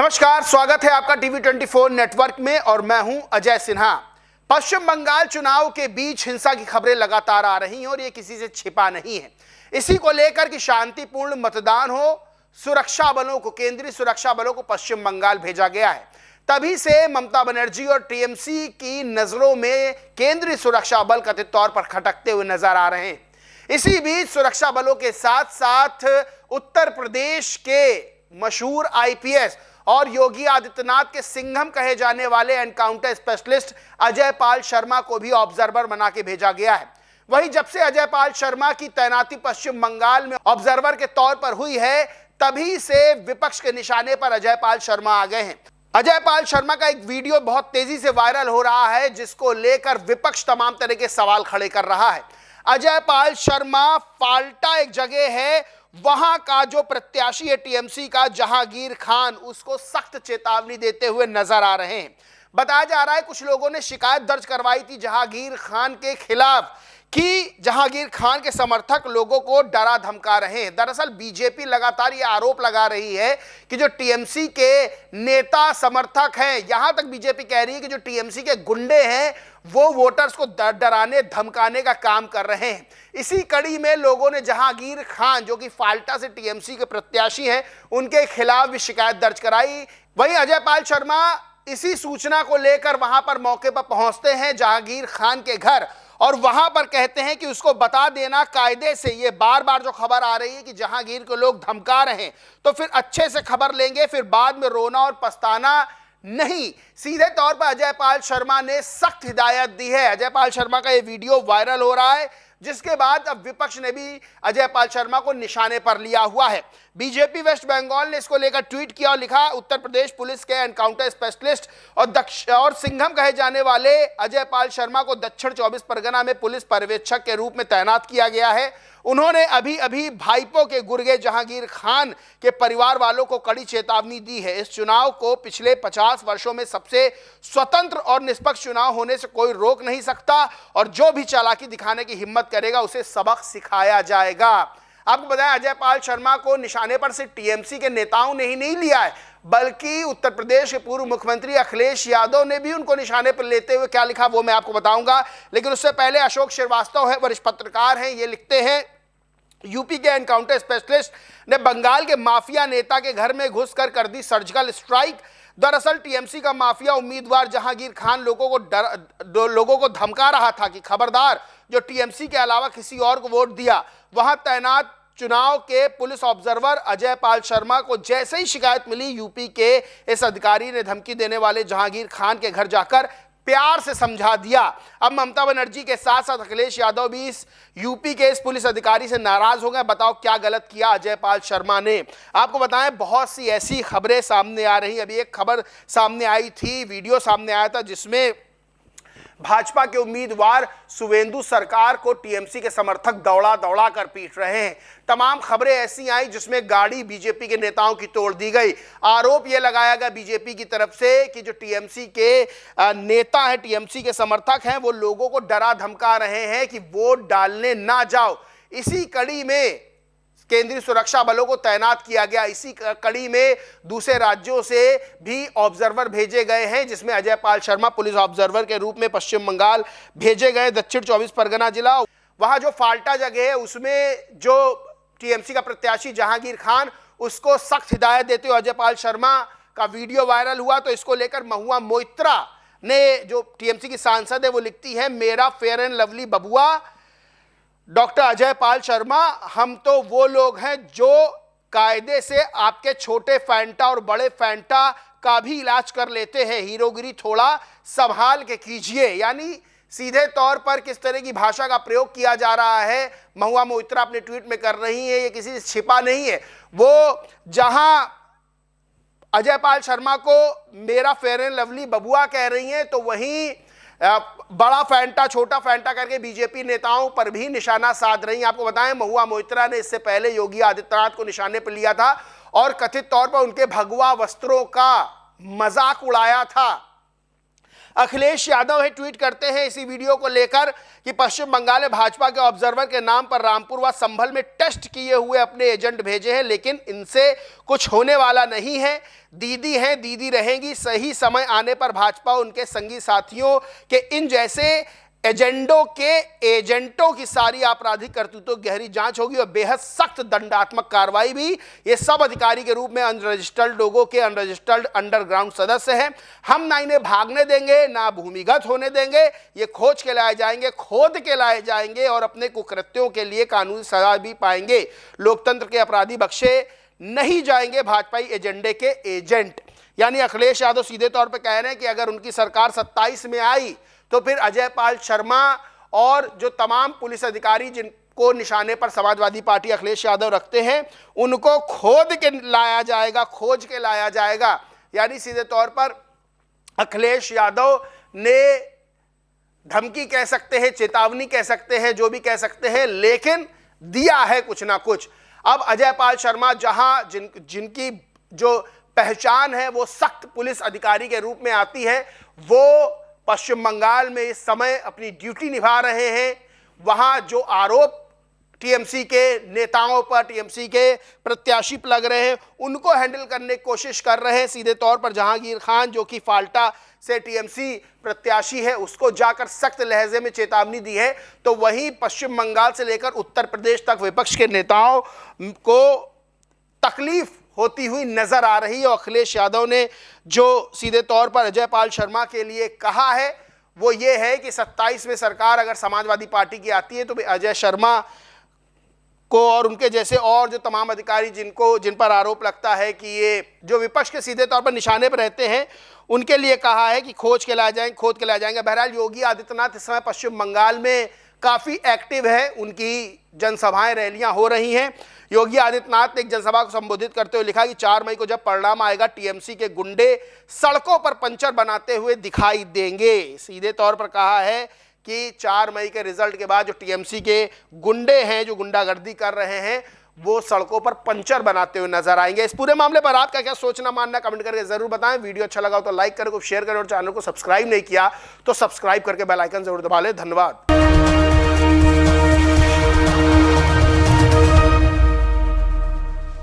नमस्कार, स्वागत है आपका टीवी 24 नेटवर्क में और मैं हूं अजय सिन्हा। पश्चिम बंगाल चुनाव के बीच हिंसा की खबरें लगातार आ रही हैं और ये किसी से छिपा नहीं है। इसी को लेकर कि शांतिपूर्ण मतदान हो, सुरक्षा बलों को, केंद्रीय सुरक्षा बलों को पश्चिम बंगाल भेजा गया है। तभी से ममता बनर्जी और टीएमसी की नजरों में केंद्रीय सुरक्षा बल कथित तौर पर खटकते हुए नजर आ रहे हैं। इसी बीच सुरक्षा बलों के साथ साथ उत्तर प्रदेश के मशहूर आईपीएस और योगी आदित्यनाथ के सिंघम कहे जाने वाले एनकाउंटर स्पेशलिस्ट अजय पाल शर्मा को भी ऑब्जर्वर बना के भेजा गया है। वहीं जब से अजय पाल शर्मा की तैनाती पश्चिम बंगाल में ऑब्जर्वर के तौर पर हुई है, तभी से विपक्ष के निशाने पर अजय पाल शर्मा आ गए हैं। अजय पाल शर्मा का एक वीडियो बहुत तेजी से वायरल हो रहा है, जिसको लेकर विपक्ष तमाम तरह के सवाल खड़े कर रहा है। अजय पाल शर्मा फाल्टा एक जगह है, वहां का जो प्रत्याशी है टीएमसी का जहांगीर खान, उसको सख्त चेतावनी देते हुए नजर आ रहे हैं। बताया जा रहा है कुछ लोगों ने शिकायत दर्ज करवाई थी जहांगीर खान के खिलाफ कि जहांगीर खान के समर्थक लोगों को डरा धमका रहे हैं। दरअसल बीजेपी लगातार ये आरोप लगा रही है कि जो टीएमसी के नेता समर्थक हैं, यहां तक बीजेपी कह रही है कि जो टीएमसी के गुंडे हैं वो वोटर्स को डराने धमकाने का काम कर रहे हैं। इसी कड़ी में लोगों ने जहांगीर खान, जो कि फाल्टा से टीएमसी के प्रत्याशी हैं, उनके खिलाफ भी शिकायत दर्ज कराई। वहीं अजय पाल शर्मा इसी सूचना को लेकर वहां पर मौके पर पहुंचते हैं जहांगीर खान के घर, और वहां पर कहते हैं कि उसको बता देना कायदे से। ये बार बार जो खबर आ रही है कि जहांगीर को लोग धमका रहे हैं, तो फिर अच्छे से खबर लेंगे, फिर बाद में रोना और पछताना नहीं। सीधे तौर पर अजय पाल शर्मा ने सख्त हिदायत दी है। अजय पाल शर्मा का ये वीडियो वायरल हो रहा है, जिसके बाद अब विपक्ष ने भी अजय पाल शर्मा को निशाने पर लिया हुआ है। बीजेपी वेस्ट बंगाल ने इसको लेकर ट्वीट किया और लिखा, उत्तर प्रदेश पुलिस के एनकाउंटर स्पेशलिस्ट और सिंघम कहे जाने वाले अजय पाल शर्मा को दक्षिण 24 परगना में पुलिस पर्यवेक्षक के रूप में तैनात किया गया है। उन्होंने अभी अभी भाईपो के गुर्गे जहांगीर खान के परिवार वालों को कड़ी चेतावनी दी है। इस चुनाव को पिछले 50 वर्षों में सबसे स्वतंत्र और निष्पक्ष चुनाव होने से कोई रोक नहीं सकता, और जो भी चालाकी दिखाने की हिम्मत करेगा उसे सबक सिखाया जाएगा। आपको बताया, अजय पाल शर्मा को निशाने पर सिर्फ टीएमसी के नेताओं ने ही नहीं लिया है, बल्कि उत्तर प्रदेश के पूर्व मुख्यमंत्री अखिलेश यादव ने भी उनको निशाने पर लेते हुए क्या लिखा वो मैं आपको बताऊंगा। लेकिन उससे पहले अशोक श्रीवास्तव है, वरिष्ठ पत्रकार हैं, ये लिखते हैं, यूपी के एनकाउंटर स्पेशलिस्ट ने बंगाल के माफिया नेता के घर में घुसकर कर दी सर्जिकल स्ट्राइक। दरअसल टीएमसी का माफिया उम्मीदवार जहांगीर खान लोगों को धमका रहा था कि खबरदार, जो टीएमसी के अलावा किसी और को वोट दिया। वहां तैनात चुनाव के पुलिस ऑब्जर्वर अजय पाल शर्मा को जैसे ही शिकायत मिली, यूपी के इस अधिकारी ने धमकी देने वाले जहांगीर खान के घर जाकर प्यार से समझा दिया। अब ममता बनर्जी के साथ साथ अखिलेश यादव भी इस यूपी के इस पुलिस अधिकारी से नाराज हो गए। बताओ क्या गलत किया अजय पाल शर्मा ने। आपको बताएं, बहुत सी ऐसी खबरें सामने आ रही। अभी एक खबर सामने आई थी, वीडियो सामने आया था, जिसमें भाजपा के उम्मीदवार शुवेंदु सरकार को टीएमसी के समर्थक दौड़ा दौड़ा कर पीट रहे हैं। तमाम खबरें ऐसी आई जिसमें गाड़ी बीजेपी के नेताओं की तोड़ दी गई। आरोप यह लगाया गया बीजेपी की तरफ से कि जो टीएमसी के नेता हैं, टीएमसी के समर्थक हैं, वो लोगों को डरा धमका रहे हैं कि वोट डालने ना जाओ। इसी कड़ी में केंद्रीय सुरक्षा बलों को तैनात किया गया। इसी कड़ी में दूसरे राज्यों से भी ऑब्जर्वर भेजे गए हैं, जिसमें अजय पाल शर्मा पुलिस ऑब्जर्वर के रूप में पश्चिम बंगाल भेजे गए। दक्षिण 24 परगना जिला, वहां जो फाल्टा जगह है, उसमें जो टीएमसी का प्रत्याशी जहांगीर खान, उसको सख्त हिदायत देते हुए अजय पाल शर्मा का वीडियो वायरल हुआ। तो इसको लेकर महुआ मोइत्रा ने, जो टीएमसी की सांसद है, वो लिखती है, मेरा फेयर एंड लवली बबुआ डॉक्टर अजय पाल शर्मा, हम तो वो लोग हैं जो कायदे से आपके छोटे फैंटा और बड़े फैंटा का भी इलाज कर लेते हैं। हीरोगिरी थोड़ा संभाल के कीजिए। यानी सीधे तौर पर किस तरह की भाषा का प्रयोग किया जा रहा है, महुआ मोइत्रा अपने ट्वीट में कर रही है, ये किसी से छिपा नहीं है। वो जहां अजय पाल शर्मा को मेरा फेयर एंड लवली बबुआ कह रही हैं, तो वहीं बड़ा फैंटा, छोटा फैंटा करके बीजेपी नेताओं पर भी निशाना साध रही हैं। आपको बताएं, महुआ मोइत्रा ने इससे पहले योगी आदित्यनाथ को निशाने पर लिया था और कथित तौर पर उनके भगवा वस्त्रों का मजाक उड़ाया था। अखिलेश यादव है ट्वीट करते हैं इसी वीडियो को लेकर कि पश्चिम बंगाल में भाजपा के ऑब्जर्वर के नाम पर रामपुर व संभल में टेस्ट किए हुए अपने एजेंट भेजे हैं, लेकिन इनसे कुछ होने वाला नहीं है। दीदी हैं, दीदी रहेंगी। सही समय आने पर भाजपा उनके संगी साथियों के इन जैसे एजेंटों की सारी आपराधिक करतूतों की गहरी जांच होगी और बेहद सख्त दंडात्मक कार्रवाई भी। ये सब अधिकारी के रूप में अनरजिस्टर्ड लोगों के अनरजिस्टर्ड अंडरग्राउंड सदस्य हैं। हम ना इन्हें भागने देंगे ना भूमिगत होने देंगे। ये खोज के लाए जाएंगे, खोद के लाए जाएंगे और अपने कुकृत्यों के लिए कानूनी सजा भी पाएंगे। लोकतंत्र के अपराधी बख्शे नहीं जाएंगे भाजपाई एजेंडे के एजेंट। यानी अखिलेश यादव सीधे तौर पर कह रहे हैं कि अगर उनकी सरकार 27 में आई तो फिर अजय पाल शर्मा और जो तमाम पुलिस अधिकारी जिनको निशाने पर समाजवादी पार्टी अखिलेश यादव रखते हैं उनको खोद के लाया जाएगा, खोज के लाया जाएगा। यानी सीधे तौर पर अखिलेश यादव ने धमकी कह सकते हैं, चेतावनी कह सकते हैं, जो भी कह सकते हैं, लेकिन दिया है कुछ ना कुछ। अब अजय पाल शर्मा जहां जिनकी जो पहचान है वो सख्त पुलिस अधिकारी के रूप में आती है, वो पश्चिम बंगाल में इस समय अपनी ड्यूटी निभा रहे हैं। वहां जो आरोप टीएमसी के नेताओं पर, टीएमसी के प्रत्याशी लग रहे हैं, उनको हैंडल करने की कोशिश कर रहे हैं। सीधे तौर पर जहांगीर खान जो कि फाल्टा से टीएमसी प्रत्याशी है, उसको जाकर सख्त लहजे में चेतावनी दी है। तो वहीं पश्चिम बंगाल से लेकर उत्तर प्रदेश तक विपक्ष के नेताओं को तकलीफ होती हुई नजर आ रही है। और अखिलेश यादव ने जो सीधे तौर पर अजय पाल शर्मा के लिए कहा है वो ये है कि 27 में सरकार अगर समाजवादी पार्टी की आती है तो अजय शर्मा को और उनके जैसे और जो तमाम अधिकारी जिन पर आरोप लगता है कि ये जो विपक्ष के सीधे तौर पर निशाने पर रहते हैं, उनके लिए कहा है कि खोज के लाए जाएंगे, खोद के लाए जाएंगे। बहरहाल योगी आदित्यनाथ इस समय पश्चिम बंगाल में काफ़ी एक्टिव है, उनकी जनसभाएं रैलियां हो रही हैं। योगी आदित्यनाथ ने एक जनसभा को संबोधित करते हुए लिखा कि 4 मई को जब परिणाम आएगा टीएमसी के गुंडे सड़कों पर पंचर बनाते हुए दिखाई देंगे। सीधे तौर पर कहा है कि 4 मई के रिजल्ट के बाद जो टीएमसी के गुंडे हैं, जो गुंडागर्दी कर रहे हैं, वो सड़कों पर पंचर बनाते हुए नजर आएंगे। इस पूरे मामले पर आपका क्या सोचना मानना कमेंट करके जरूर बताएं। वीडियो अच्छा लगा तो लाइक करें, शेयर करें और चैनल को सब्सक्राइब नहीं किया तो सब्सक्राइब करके बेल आइकन जरूर दबा लें। धन्यवाद।